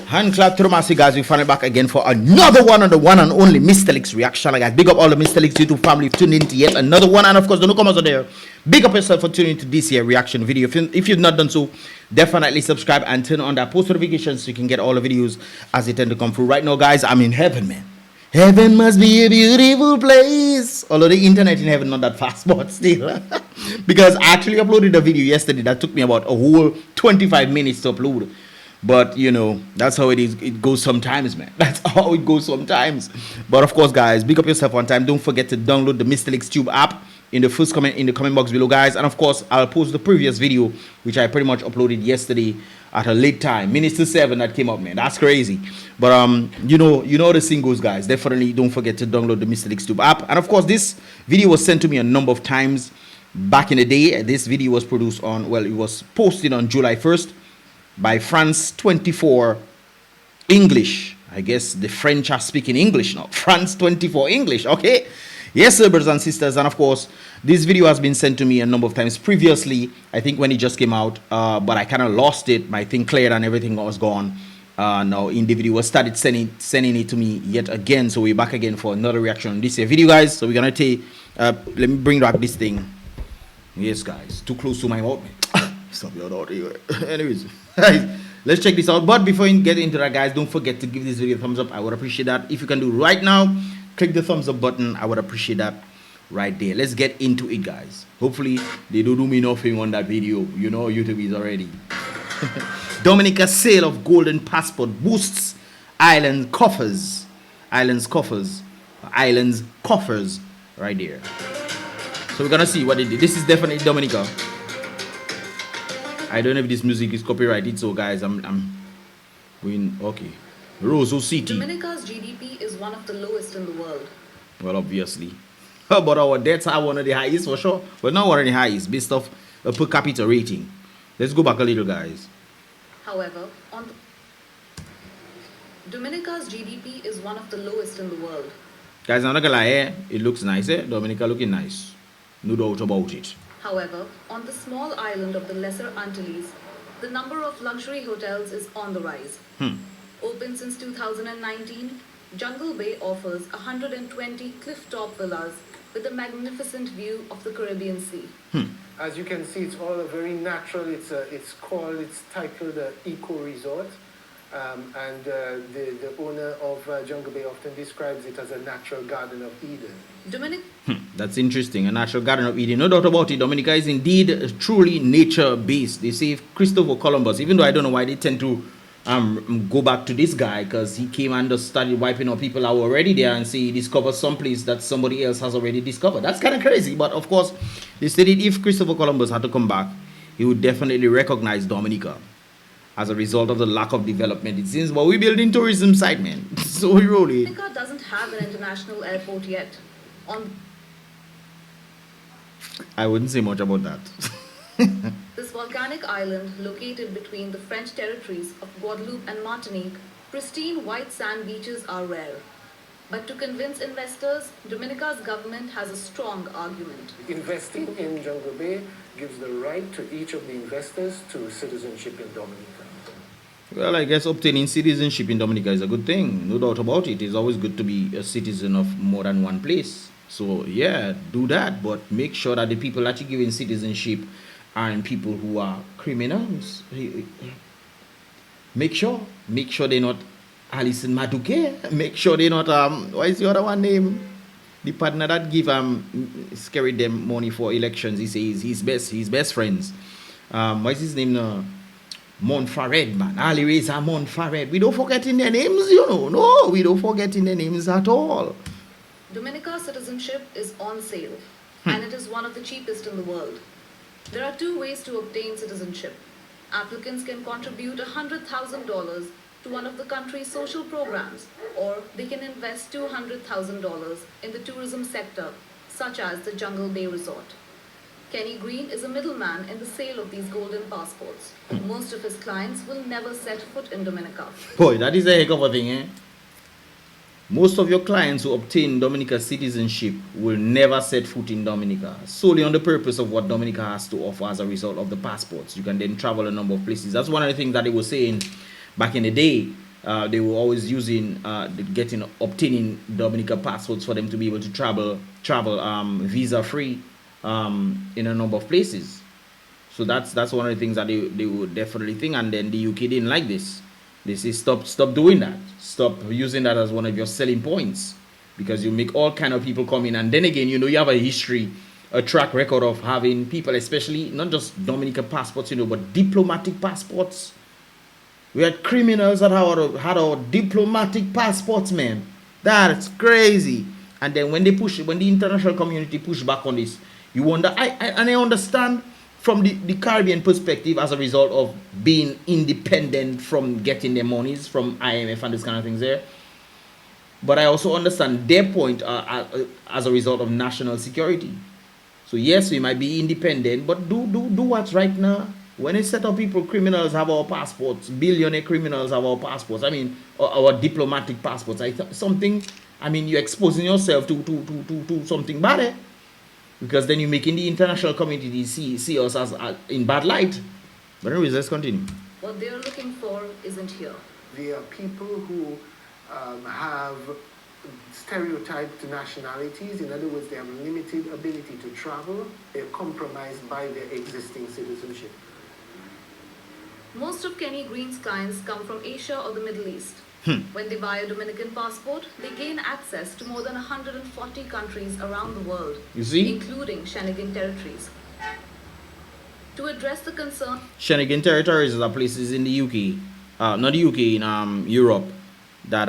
Hand clap to the massive guys. We finally back again for another one on the one and only Mystelics reaction. Guys, big up all the Mystelics YouTube family for tuning into yet another one. And of course, the newcomers are there. Big up yourself for tuning into this here reaction video. If you've not done so, definitely subscribe and turn on that post notifications so you can get all the videos as they tend to come through. Right now, guys, I'm in heaven, man. Heaven must be a beautiful place. Although the internet in heaven not that fast, but still. Because I actually uploaded a video yesterday that took me about a whole 25 minutes to upload. But you know, that's how it is. It goes sometimes, man. That's how it goes sometimes. But of course, guys, big up yourself on time. Don't forget to download the Mystelics Tube app in the first comment in the comment box below, guys. And of course, I'll post the previous video, which I pretty much uploaded yesterday at a late time, minutes to 7 that came up, man. That's crazy. But you know the thing goes, guys. Definitely don't forget to download the Mystelics Tube app. And of course, this video was sent to me a number of times back in the day. This video was produced on, well, it was posted on July 1st. By France 24 English. I guess the French are speaking English now. France 24 English, okay? Yes, sir, brothers and sisters. And of course, this video has been sent to me a number of times previously. I think when it just came out, but I kind of lost it. My thing cleared and everything was gone. Now, individual started sending it to me yet again. So we're back again for another reaction on this here video, guys. So we're going to take, let me bring back this thing. Yes, guys. Too close to my mouth, man. Stop your daughter. Anyways, let's check this out. But before you get into that, guys, don't forget to give this video a thumbs up. I would appreciate that. If you can do right now, click the thumbs up button. I would appreciate that right there. Let's get into it, guys. Hopefully they don't do me nothing on that video. You know YouTube is already. Dominica's sale of golden passport boosts island coffers. Islands coffers right there. So we're gonna see what they did. This is definitely Dominica. I don't know if this music is copyrighted, so guys, I'm going, okay. Roseau City. Dominica's GDP is one of the lowest in the world. Well, obviously. But our debts are one of the highest for sure. But not one of the highest based off a per capita rating. Let's go back a little, guys. However, Dominica's GDP is one of the lowest in the world. Guys, I'm not gonna lie, eh? It looks nice, eh? Dominica looking nice. No doubt about it. However, on the small island of the Lesser Antilles, the number of luxury hotels is on the rise. Open since 2019, Jungle Bay offers 120 cliff-top villas with a magnificent view of the Caribbean Sea. As you can see, it's all very natural. It's titled Eco Resort. And the owner of Jungle Bay often describes it as a natural garden of Eden. That's interesting, a natural garden of Eden. No doubt about it, Dominica is indeed truly nature-based. They say Christopher Columbus, even though I don't know why they tend to go back to this guy, because he came and just started wiping out people who were already there and say he discovered some place that somebody else has already discovered. That's kind of crazy, but of course, they said that if Christopher Columbus had to come back, he would definitely recognize Dominica. As a result of the lack of development, it seems, but we're building tourism site, man. So we roll it. Dominica doesn't have an international airport yet. I wouldn't say much about that. This volcanic island, located between the French territories of Guadeloupe and Martinique, pristine white sand beaches are rare. But to convince investors, Dominica's government has a strong argument. Investing in Jungle Bay gives the right to each of the investors to citizenship in Dominica. Well, I guess obtaining citizenship in Dominica is a good thing. No doubt about it. It's always good to be a citizen of more than one place. So, yeah, do that. But make sure that the people that you're giving citizenship aren't people who are criminals. Make sure they're not Alison Maduke. Make sure they're not, what is the other one name? The partner that give carried them money for elections. He says his best friends. What is his name now? Montfarret, man. Ali Reza Montfarret. We don't forget in their names, you know. No, we don't forget in their names at all. Dominica's citizenship is on sale, and it is one of the cheapest in the world. There are two ways to obtain citizenship. Applicants can contribute $100,000 to one of the country's social programs, or they can invest $200,000 in the tourism sector, such as the Jungle Bay Resort. Kenny Green is a middleman in the sale of these golden passports. Most of his clients will never set foot in Dominica. Boy, that is a heck of a thing, eh? Most of your clients who obtain Dominica citizenship will never set foot in Dominica, solely on the purpose of what Dominica has to offer as a result of the passports. You can then travel a number of places. That's one of the things that they were saying back in the day. they were always using obtaining Dominica passports for them to be able to travel visa free in a number of places. So that's one of the things that they would definitely think. And then the UK didn't like this. They say stop doing that. Stop using that as one of your selling points, because you make all kind of people come in. And then again, you have a history, a track record of having people, especially not just Dominican passports, but diplomatic passports. We had criminals that had our diplomatic passports, man. That's crazy. And then when the international community push back on this, you wonder. I understand from the Caribbean perspective as a result of being independent from getting their monies from IMF and this kind of things there. But I also understand their point as a result of national security. So yes, we might be independent, but do what's right now. When a set of people, criminals have our passports, billionaire criminals have our passports. I mean, our diplomatic passports. You're exposing yourself to something bad, eh? Because then you're making the international community see us as in bad light. But anyways, let's continue. What they're looking for isn't here. They are people who have stereotyped nationalities. In other words, they have limited ability to travel. They're compromised by their existing citizenship. Most of Kenny Green's clients come from Asia or the Middle East. When they buy a Dominican passport, they gain access to more than 140 countries around the world, you see, including Schengen territories. To address the concern, Schengen territories are places in the UK, not the UK, in Europe, that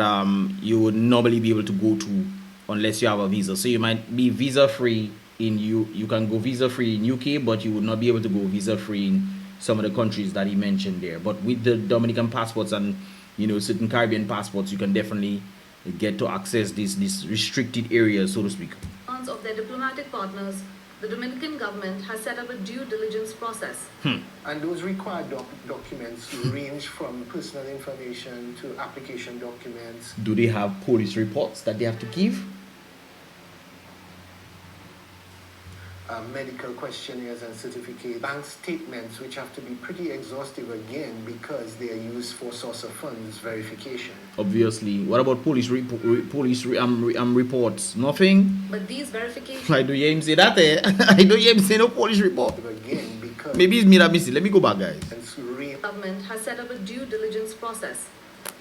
you would normally be able to go to unless you have a visa. So you might be visa free in you can go visa free in UK, but you would not be able to go visa free in some of the countries that he mentioned there. But with the Dominican passports and certain Caribbean passports, you can definitely get to access these restricted areas, so to speak. Of their diplomatic partners, the Dominican government has set up a due diligence process. And those required documents range from personal information to application documents. Do they have police reports that they have to give? Medical questionnaires and certificates, bank statements, which have to be pretty exhaustive again because they are used for source of funds verification. Obviously. What about police reports? Nothing? But these verifications... I do hear him say that, eh? I don't hear him say no police report. Again, because... Maybe it's me that missed it. Let me go back, guys. The government has set up a due diligence process.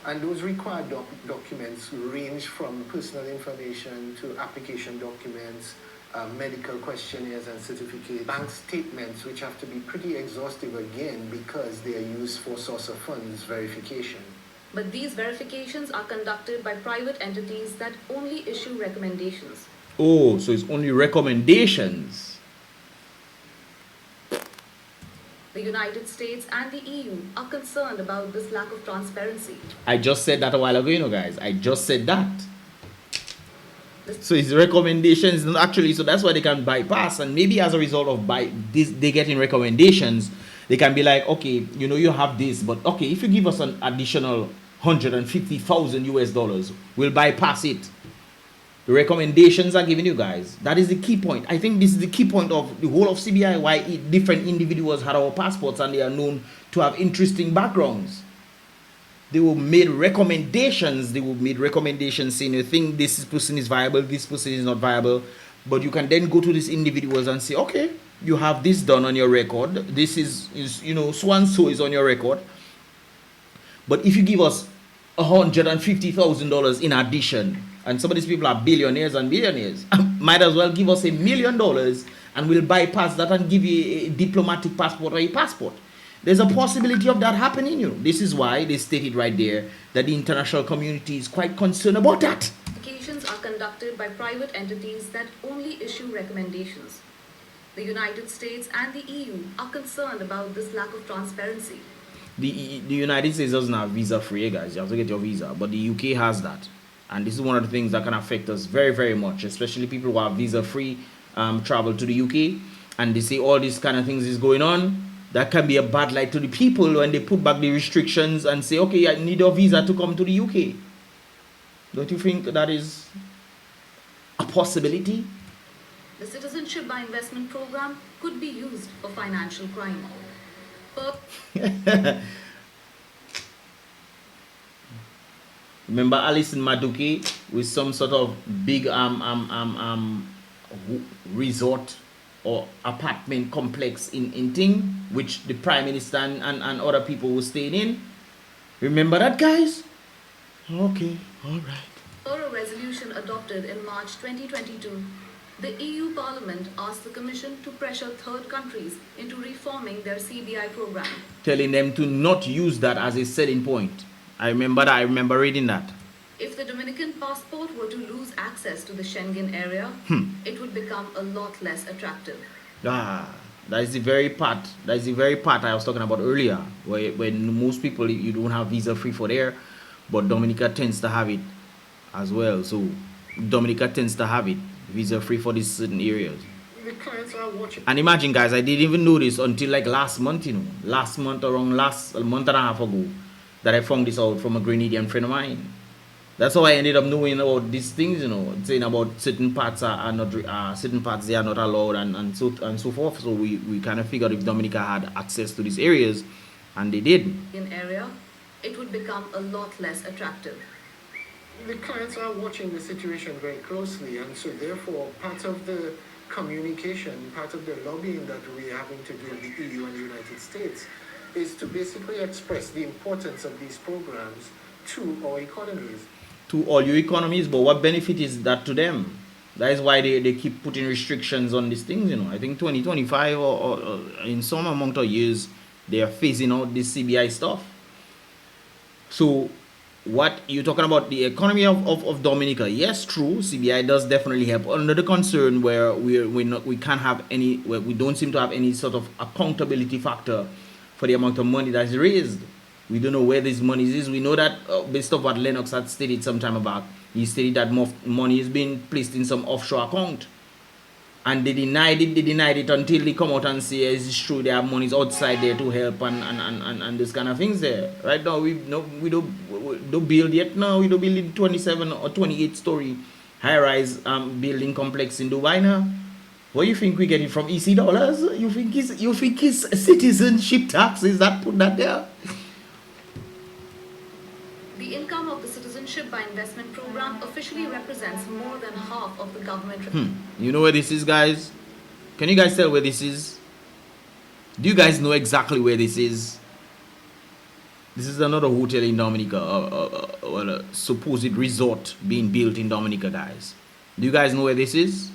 And those required documents range from personal information to application documents, medical questionnaires and certificates, bank statements, which have to be pretty exhaustive again because they are used for source of funds verification. But these verifications are conducted by private entities that only issue recommendations. Oh, so it's only recommendations. The United States and the EU are concerned about this lack of transparency. I just said that a while ago, guys. I just said that. So it's recommendations, not actually, so that's why they can bypass, and maybe as a result of they getting recommendations, they can be like, okay, you have this, but okay, if you give us an additional $150,000 US, we'll bypass it. The recommendations are given you guys. That is the key point. I think this is the key point of the whole of CBI, why different individuals had our passports and they are known to have interesting backgrounds. They will made recommendations. They will made recommendations saying, you think this person is viable, this person is not viable. But you can then go to these individuals and say, okay, you have this done on your record. This is so and so is on your record. But if you give us $150,000 in addition, and some of these people are billionaires and millionaires, might as well give us $1 million and we'll bypass that and give you a diplomatic passport or a passport. There's a possibility of that happening. This is why they stated right there that the international community is quite concerned about that. Applications are conducted by private entities that only issue recommendations. The United States and the EU are concerned about this lack of transparency. The United States doesn't have visa-free, guys. You have to get your visa. But the UK has that. And this is one of the things that can affect us very, very much, especially people who have visa-free travel to the UK. And they say all these kind of things is going on. That can be a bad light to the people when they put back the restrictions and say, okay, I need a visa to come to the UK. Don't you think that is a possibility? The Citizenship by Investment program could be used for financial crime. But Remember Alison Maduke with some sort of big resort or apartment complex in thing, which the Prime Minister and other people were staying in. Remember that, guys? Okay, all right. For a resolution adopted in March 2022, the EU Parliament asked the Commission to pressure third countries into reforming their CBI program. Telling them to not use that as a selling point. I remember that. I remember reading that. If the Dominican passport were to lose access to the Schengen area, it would become a lot less attractive. That is the very part. That is the very part I was talking about earlier, where when most people you don't have visa free for there, but Dominica tends to have it as well. So Dominica tends to have it visa free for these certain areas. The clients are watching. And imagine, guys, I didn't even know this until like last month. Last month, around a month and a half ago, that I found this out from a Grenadian friend of mine. That's how I ended up knowing about these things, saying about certain parts are not certain parts they are not allowed and so forth. So we kind of figured if Dominica had access to these areas, and they did. In area, it would become a lot less attractive. The clients are watching the situation very closely, and so therefore part of the communication, part of the lobbying that we're having to do in the EU and the United States is to basically express the importance of these programs to our economies. To all your economies, but what benefit is that to them? That is why they keep putting restrictions on these things. I think 2025 or in some amount of years they are phasing out this CBI stuff. So what you're talking about, the economy of Dominica? Yes, true. CBI does definitely help. Under the concern where we can't have any, where we don't seem to have any sort of accountability factor for the amount of money that's raised. We don't know where this money is. We know that based on what Lennox had stated some time back, he stated that money is being placed in some offshore account. And they denied it until they come out and say it's true, they have monies outside there to help and this kind of things there. Right now we don't build yet. No, we don't build in 27 or 28 story high-rise building complex in Dubai now. What do you think we get it from EC dollars? You think it's citizenship taxes that put that there? The income of the Citizenship by Investment program officially represents more than half of the government. You know where this is, guys? Can you guys tell where this is? Do you guys know exactly where this is? This is another hotel in Dominica, or a supposed resort being built in Dominica, guys. Do you guys know where this is?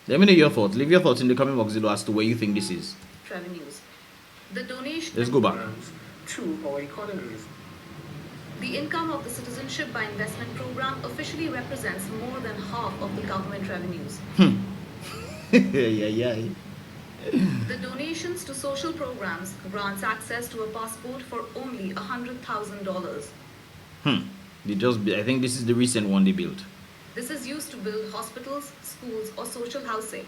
Let me know your thoughts. Leave your thoughts in the comment box below as to where you think this is. Revenues. The donation. Let's go back. To our economies. The income of the Citizenship by Investment program officially represents more than half of the government revenues. Yeah. The donations to social programs grants access to a passport for only $100,000. I think this is the recent one they built. This is used to build hospitals, schools, or social housing,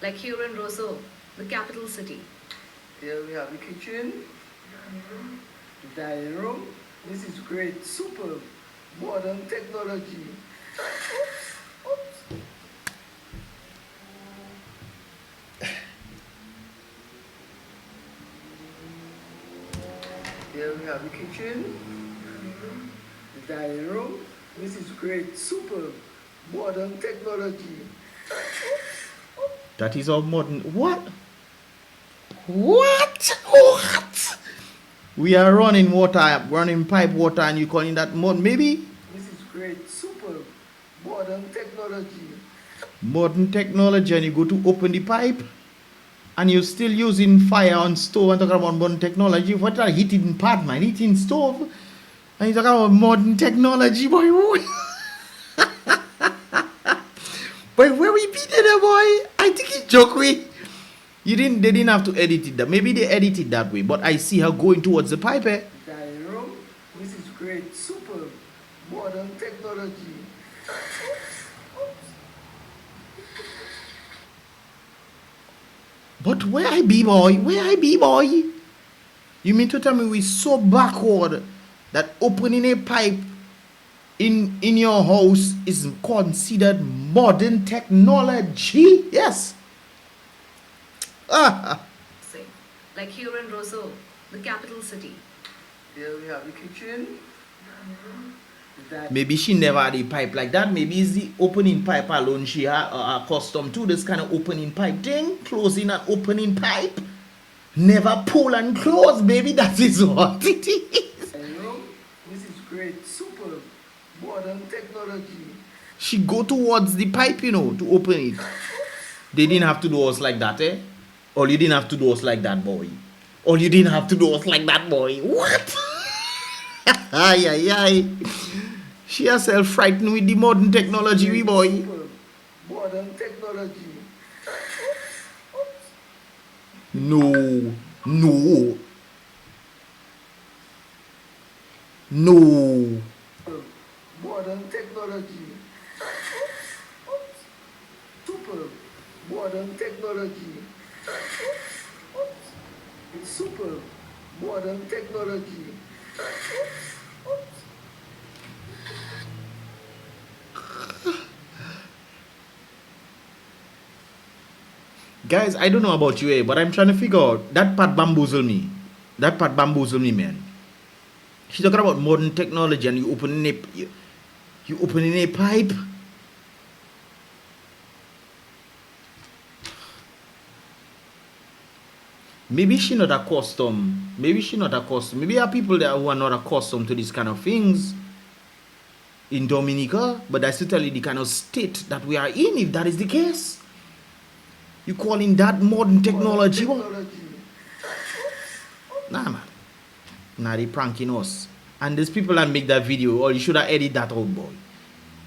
like here in Roseau, the capital city. Here we have the kitchen, the dining room. This is great, super modern technology. Oops. Here we have the kitchen, the dining room. This is great, super modern technology. That is all modern. What? What? We are running pipe water, and you calling that modern? Maybe. This is great, super modern technology. Modern technology, and you go to open the pipe, and you're still using fire on stove and talking about modern technology. What are heating part, man? Heating stove, and you talking about modern technology, boy. But where we be there, boy? I think it's joke way. They didn't have to edit it that. Maybe they edited that way, but I see her going towards the pipe. Dining room. This is great, super modern technology. But where I be, boy? You mean to tell me we so backward that opening a pipe in your house is considered modern technology? Yes. Like here in Roseau, the capital city. Here we have the kitchen, Maybe she never had a pipe like that. Maybe it's the opening pipe alone she had accustomed to. This kind of opening pipe thing. Closing and opening pipe. Never pull and close, baby. That is what it is. This is great, super modern technology. She go towards the pipe, you know, to open it. They didn't have to do us like that, eh? Or you didn't have to do us like that, boy. Or you didn't have to do us like that, boy. What? Ay, ay, ay. She herself frightened with the modern technology, we boy. Super modern technology. No. No. No. Modern technology. Super modern technology. It's super modern technology. Guys, I don't know about you, but I'm trying to figure out. That part bamboozle me. That part bamboozle me, man. She's talking about modern technology and you opening a pipe. Maybe she not accustomed. Maybe she not accustomed. Maybe there are people there who are not accustomed to these kind of things in Dominica, but that's totally the kind of state that we are in, if that is the case. You calling that modern technology? Nah, man. Nah, they pranking us. And there's people that make that video, or you should have edited that out, boy.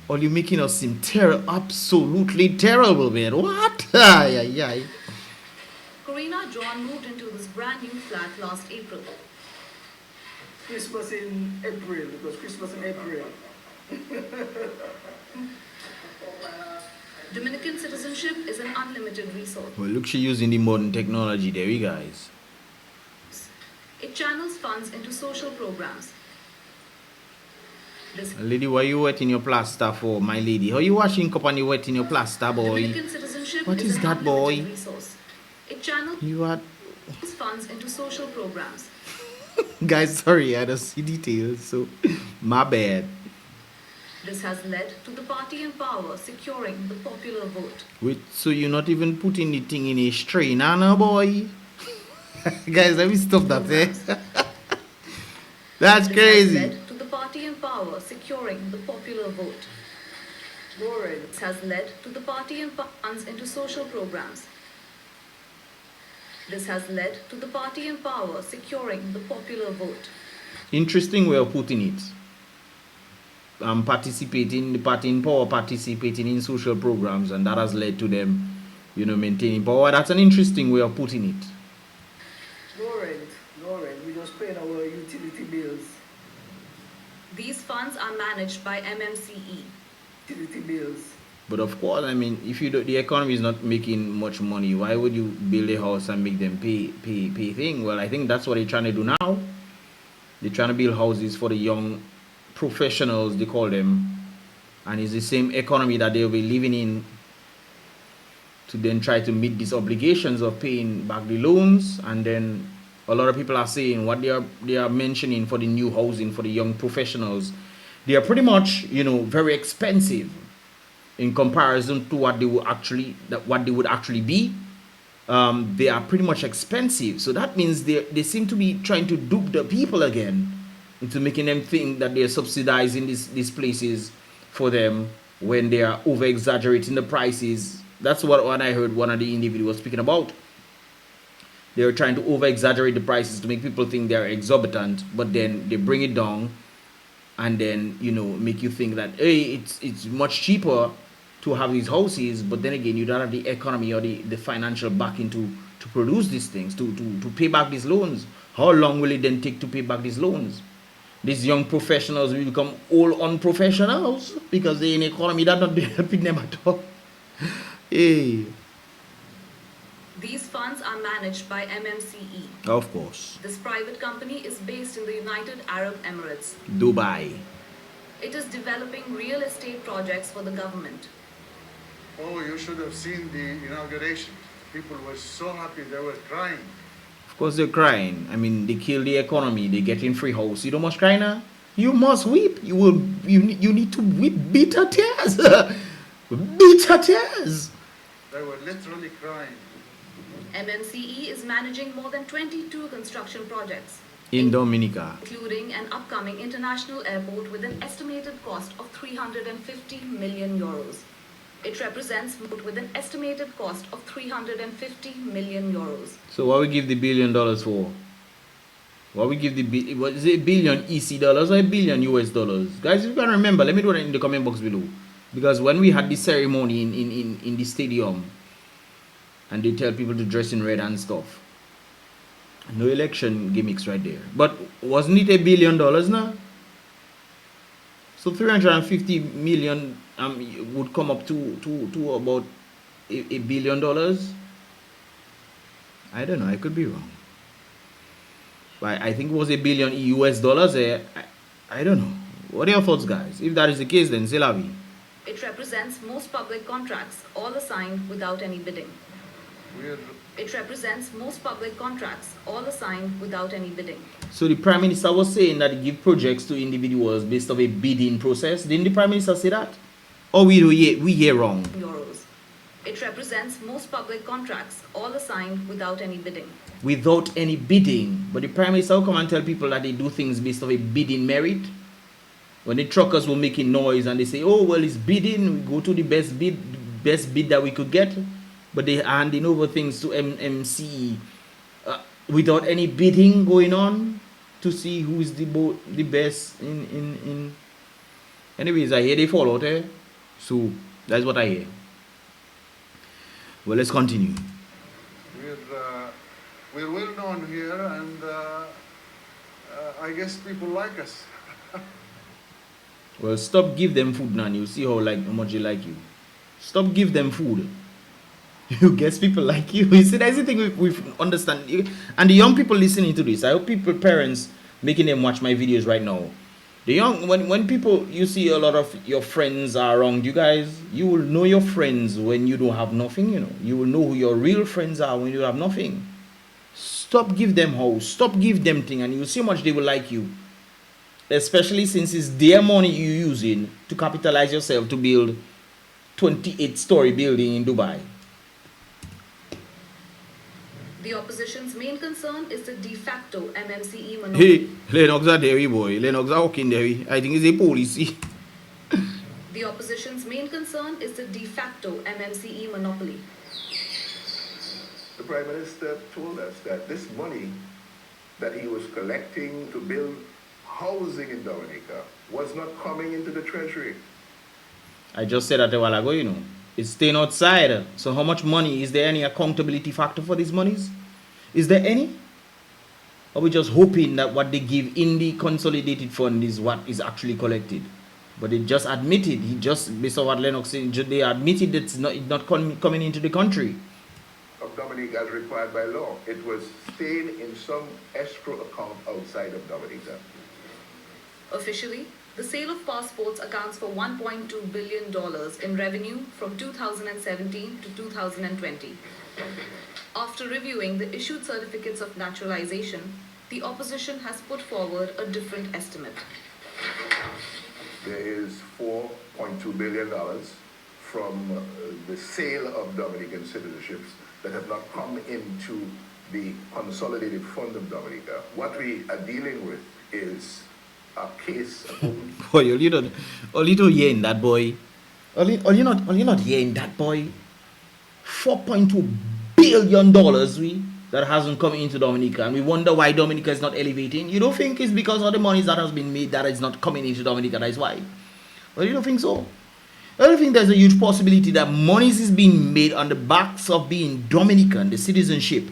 Or you making us seem absolutely terrible, man. What? Ay, ay, ay. Karina John moved into this brand new flat last April. Christmas in April. It was Christmas in April. Dominican citizenship is an unlimited resource. Well, look, she using the modern technology there, you guys. It channels funds into social programs. Lady, why you wetting your plaster for, my lady? How you washing cup and you wetting your plaster, boy? Dominican citizenship What is an that, boy? unlimited resource. It channels You are... funds into social programs. Guys, sorry, I don't see details, so my bad. This has led to the party in power securing the popular vote. Wait, so you're not even putting the thing in a strain, no, boy? Guys, let me stop that, eh? That's crazy. This has led to the party in power securing the popular vote. This has led to the party in funds into social programs. This has led to the party in power securing the popular vote. Interesting way of putting it. Participating, the party in power participating in social programs, and that has led to them, you know, maintaining power. That's an interesting way of putting it. No rent. We just paying our utility bills. These funds are managed by MMCE. Utility bills. But of course, I mean, if you do, the economy is not making much money, why would you build a house and make them pay thing? Well, I think that's what they're trying to do now. They're trying to build houses for the young professionals, they call them, and it's the same economy that they'll be living in to then try to meet these obligations of paying back the loans. And then a lot of people are saying what they are mentioning for the new housing for the young professionals, they are pretty much, you know, very expensive in comparison to what they would actually be. They are pretty much expensive, so that means they seem to be trying to dupe the people again into making them think that they're subsidizing these places for them when they are over exaggerating the prices. That's what I heard one of the individuals speaking about. They were trying to over exaggerate the prices to make people think they're exorbitant, but then they bring it down and then, you know, make you think that, hey, it's much cheaper to have these houses, but then again, you don't have the economy or the financial backing to produce these things, to pay back these loans. How long will it then take to pay back these loans? These young professionals will become all unprofessionals because they're in an economy that's not helping them at all. Hey. These funds are managed by MMCE. Of course. This private company is based in the United Arab Emirates, Dubai. It is developing real estate projects for the government. Oh, you should have seen the inauguration. People were so happy, they were crying. Of course they're crying. I mean, they kill the economy. They get in free house. You don't must cry now? You must weep. You need to weep bitter tears. Bitter tears. They were literally crying. MMCE is managing more than 22 construction projects, In Dominica. including an upcoming international airport with an estimated cost of 350 million euros. It represents with an estimated cost of 350 million euros. So what we give the $1 billion for? What we give what is it, $1 billion EC dollars or $1 billion US dollars? Guys, if you can remember, let me do that in the comment box below. Because when we had the ceremony in the stadium, and they tell people to dress in red and stuff, no election gimmicks right there. But wasn't it $1 billion now? So 350 million would come up to about $1 billion. I don't know, I could be wrong. But I think it was $1 billion US dollars. I don't know. What are your thoughts, guys? If that is the case, then c'est la vie. It represents most public contracts, all assigned without any bidding. It represents most public contracts, all assigned without any bidding. So the Prime Minister was saying that he give projects to individuals based on a bidding process. Didn't the Prime Minister say that? Or we hear wrong? Euros. It represents most public contracts, all assigned without any bidding. Without any bidding. But the Prime Minister will come and tell people that they do things based on a bidding merit. When the truckers were making noise and they say, oh, well, it's bidding, we go to the best bid that we could get. But they are handing over things to MMCE without any bidding going on to see who is the best in. Anyways, I hear they fall out, eh? So that's what I hear. Well, let's continue. We're well known here, and I guess people like us. Well, stop give them food now. You see how much they like you. Stop give them food. You guess people like you. You see, that's the thing we understand. And the young people listening to this, I hope parents making them watch my videos right now. The young, when people, you see a lot of your friends are around you guys, you will know your friends when you don't have nothing, you know. You will know who your real friends are when you have nothing. Stop give them house. Stop give them thing, and you will see how much they will like you. Especially since it's their money you're using to capitalize yourself to build 28-story building in Dubai. The opposition's main concern is the de facto MMCE monopoly. Hey, Lennox are there, boy. Lennox are walking there. I think it's a policy. The opposition's main concern is the de facto MMCE monopoly. The Prime Minister told us that this money that he was collecting to build housing in Dominica was not coming into the treasury. I just said that a while ago, you know. It's staying outside. So how much money? Is there any accountability factor for these monies? Is there any? Or are we just hoping that what they give in the consolidated fund is what is actually collected? But they just admitted, based on what Lennox said, they admitted that it's not coming into the country. Of Dominica as required by law. It was staying in some escrow account outside of Dominica. Officially, the sale of passports accounts for $1.2 billion in revenue from 2017 to 2020. After reviewing the issued certificates of naturalization, the opposition has put forward a different estimate. There is $4.2 billion from the sale of Dominican citizenships that have not come into the consolidated fund of Dominica. What we are dealing with is a case. Boy, all you don't hear in that boy. All you not hearing that boy. $4.2 billion that hasn't come into Dominica, and we wonder why Dominica is not elevating. You don't think it's because of the monies that has been made that is not coming into Dominica? That is why. Well, you don't think so? I don't think there's a huge possibility that monies is being made on the backs of being Dominican, the citizenship.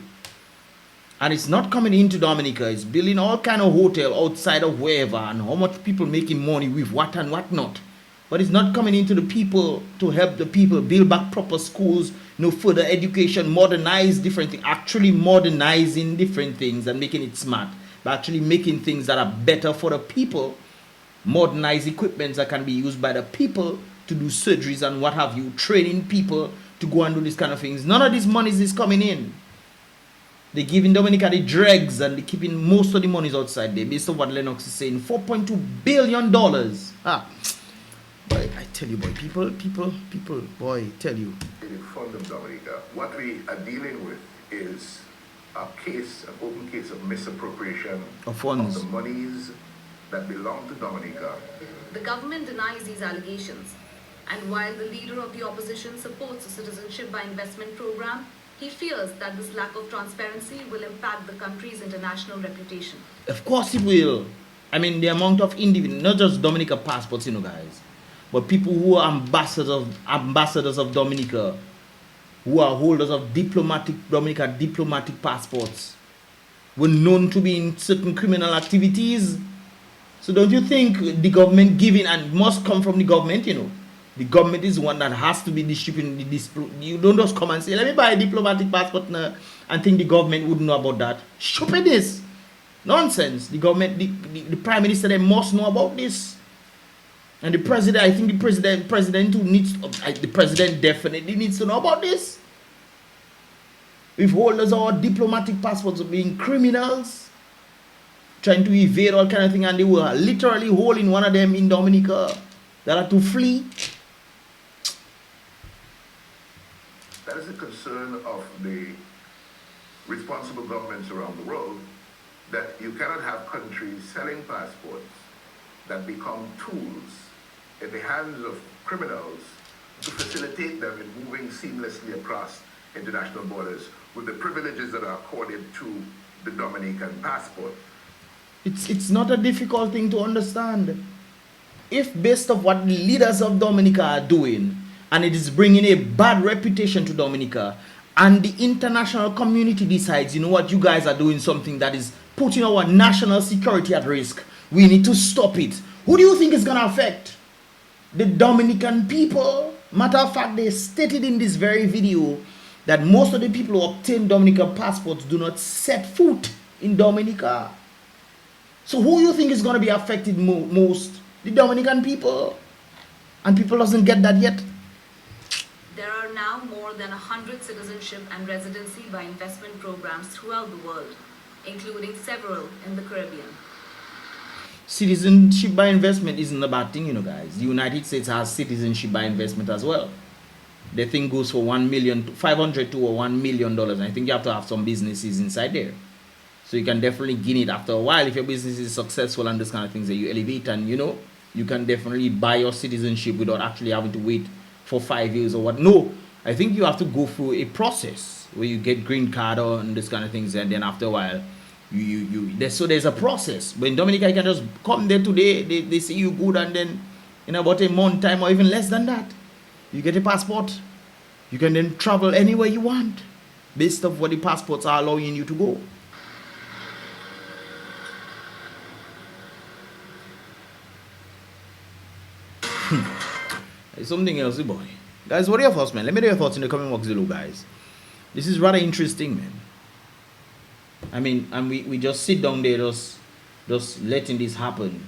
And it's not coming into Dominica. It's building all kind of hotel outside of wherever, and how much people making money with what and what not. But it's not coming into the people to help the people build back proper schools, further education, modernize different things, actually modernizing different things and making it smart. But actually making things that are better for the people, modernize equipment that can be used by the people to do surgeries and what have you, training people to go and do these kind of things. None of these monies is coming in. They're giving Dominica the dregs and they're keeping most of the monies outside there. Based on what Lennox is saying, $4.2 billion. Ah, boy, I tell you, boy, people, boy, tell you. In the fund of Dominica, what we are dealing with is an open case of misappropriation Of funds. of the monies that belong to Dominica. The government denies these allegations, and while the leader of the opposition supports the Citizenship by Investment program, he fears that this lack of transparency will impact the country's international reputation. Of course it will. I mean, the amount of individuals, not just Dominica passports, you know, guys, but people who are ambassadors of Dominica, who are holders of Dominica diplomatic passports, were known to be in certain criminal activities. So don't you think the government giving, and must come from the government, you know? The government is one that has to be distributing this. You don't just come and say, let me buy a diplomatic passport now, and think the government wouldn't know about that. Stupidness. Nonsense. The government, the prime minister, they must know about this. And the president, I think the president who needs, the president definitely needs to know about this. If holders of our diplomatic passports are being criminals, trying to evade all kind of thing, and they were literally holding one of them in Dominica that had to flee. That is a concern of the responsible governments around the world, that you cannot have countries selling passports that become tools in the hands of criminals to facilitate them in moving seamlessly across international borders with the privileges that are accorded to the Dominican passport. It's not a difficult thing to understand. If based on what the leaders of Dominica are doing, and it is bringing a bad reputation to Dominica, and the international community decides, you know what, you guys are doing something that is putting our national security at risk, we need to stop it. Who do you think is going to affect? The Dominican people? Matter of fact, they stated in this very video that most of the people who obtain Dominican passports do not set foot in Dominica. So who do you think is going to be affected most? The Dominican people. And people doesn't get that yet. There are now more than 100 citizenship and residency by investment programs throughout the world, including several in the Caribbean. Citizenship by investment isn't a bad thing, you know, guys. The United States has citizenship by investment as well. The thing goes for $500 to $1 million. And I think you have to have some businesses inside there. So you can definitely gain it after a while. If your business is successful and this kind of things that you elevate, and you know, you can definitely buy your citizenship without actually having to wait for 5 years or what. No, I think you have to go through a process where you get green card or and this kind of things, and then after a while there's a process. But in Dominica, you can just come there today, they see you good, and then in about a month time or even less than that, you get a passport. You can then travel anywhere you want based off what the passports are allowing you to go. It's something else, boy. Guys, what are your thoughts, man? Let me know your thoughts in the comment box below, guys. This is rather interesting, man. I mean, and we just sit down there just letting this happen.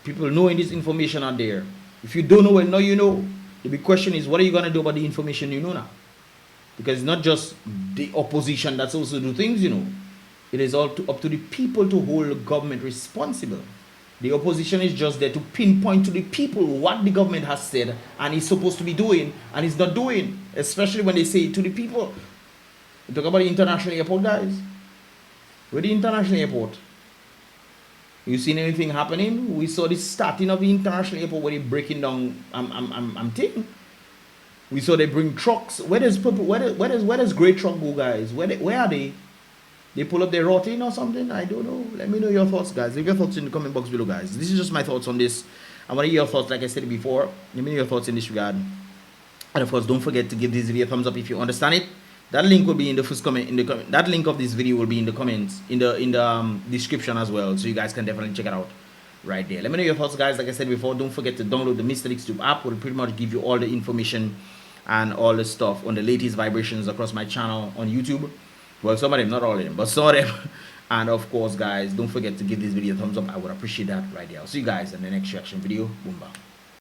People knowing this information out there. If you don't know it, now you know. The big question is, what are you going to do about the information you know now? Because it's not just the opposition that's also do things, you know. It is all up to the people to hold the government responsible. The opposition is just there to pinpoint to the people what the government has said and is supposed to be doing and is not doing. Especially when they say it to the people. We talk about the international airport, guys. Where the international airport? You seen anything happening? We saw the starting of the international airport where they breaking down thing. We saw they bring trucks. Where does Great Truck go, guys? Where are they? They pull up their routine or something? I don't know. Let me know your thoughts, guys. Leave your thoughts in the comment box below, guys. This is just my thoughts on this. I want to hear your thoughts, like I said before. Let me know your thoughts in this regard. And of course, don't forget to give this video a thumbs up if you understand it. That link will be in the first comment. That link of this video will be in the comments, in the description as well. So you guys can definitely check it out right there. Let me know your thoughts, guys. Like I said before, don't forget to download the Mystelics app. Will pretty much give you all the information and all the stuff on the latest vibrations across my channel on YouTube. Well, some of them, not all of them, but some of them. And of course, guys, don't forget to give this video a thumbs up. I would appreciate that right there. I'll see you guys in the next reaction video. Boom, bam.